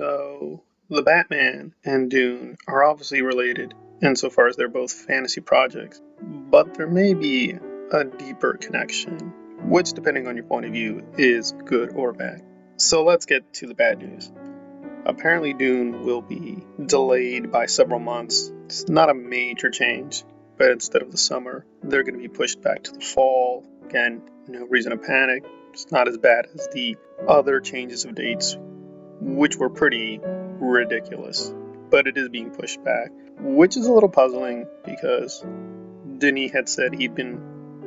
So, the Batman and Dune are obviously related insofar as they're both fantasy projects, but there may be a deeper connection, which, depending on your point of view, is good or bad. So, let's get to the bad news. Apparently, Dune will be delayed by several months. It's not a major change, but instead of the summer, they're going to be pushed back to the fall. Again, no reason to panic. It's not as bad as the other changes of dates, which were pretty ridiculous. But it is being pushed back, which is a little puzzling because Denis had said he'd been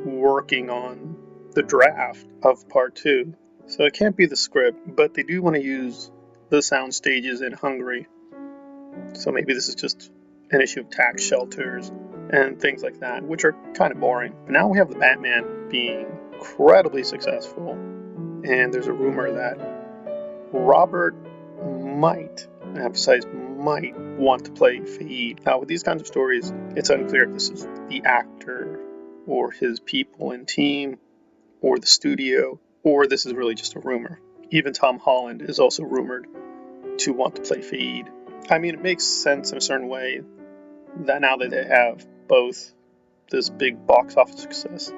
working on the draft of part 2. So it can't be the script, but they do want to use the sound stages in Hungary. So maybe this is just an issue of tax shelters and things like that, which are kind of boring. But now we have the Batman being incredibly successful, and there's a rumor that Robert might, I emphasize might, want to play Feyd. Now with these kinds of stories, it's unclear if this is the actor or his people and team or the studio, or this is really just a rumor. Even Tom Holland is also rumored to want to play Feyd. I mean, it makes sense in a certain way that now that they have both this big box office success,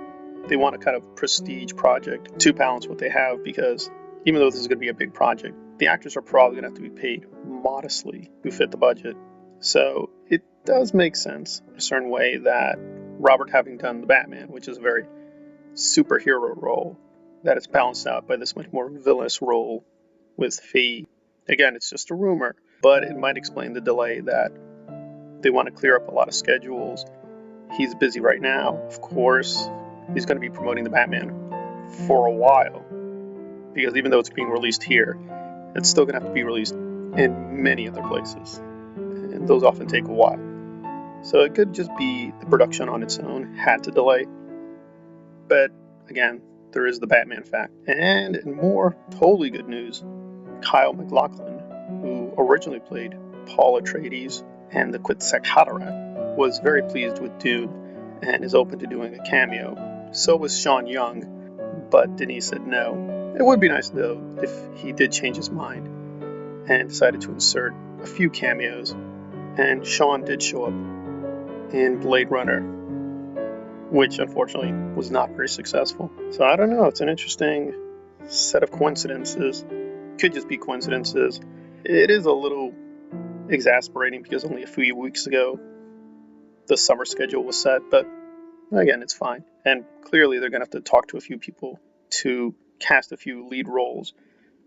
they want a kind of prestige project to balance what they have, because even though this is going to be a big project, the actors are probably going to have to be paid modestly to fit the budget. So it does make sense in a certain way that Robert, having done the Batman, which is a very superhero role, that it's balanced out by this much more villainous role with Feyd. Again, it's just a rumor, but it might explain the delay, that they want to clear up a lot of schedules. He's busy right now. Of course, he's going to be promoting the Batman for a while, because even though it's being released here, it's still going to have to be released in many other places, and those often take a while. So it could just be the production on its own had to delay. But again, there is the Batman fact. And in more totally good news, Kyle MacLachlan, who originally played Paul Atreides and the Quetzalcoatl Haderach, was very pleased with Dune and is open to doing a cameo. So was Sean Young, but Denis said no. It would be nice, though, if he did change his mind and decided to insert a few cameos. And Sean did show up in Blade Runner, which unfortunately was not very successful. So I don't know, it's an interesting set of coincidences. Could just be coincidences. It is a little exasperating because only a few weeks ago the summer schedule was set, but again, it's fine. And clearly they're going to have to talk to a few people to cast a few lead roles.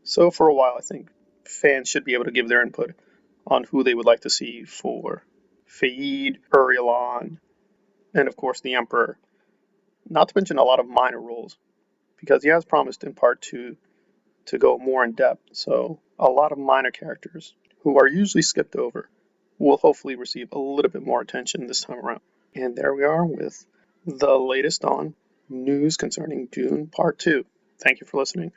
So for a while, I think fans should be able to give their input on who they would like to see for Feyd, Urialon, and of course the Emperor. Not to mention a lot of minor roles, because he has promised in part 2 to go more in depth. So a lot of minor characters who are usually skipped over will hopefully receive a little bit more attention this time around. And there we are with the latest on news concerning Dune Part 2. Thank you for listening.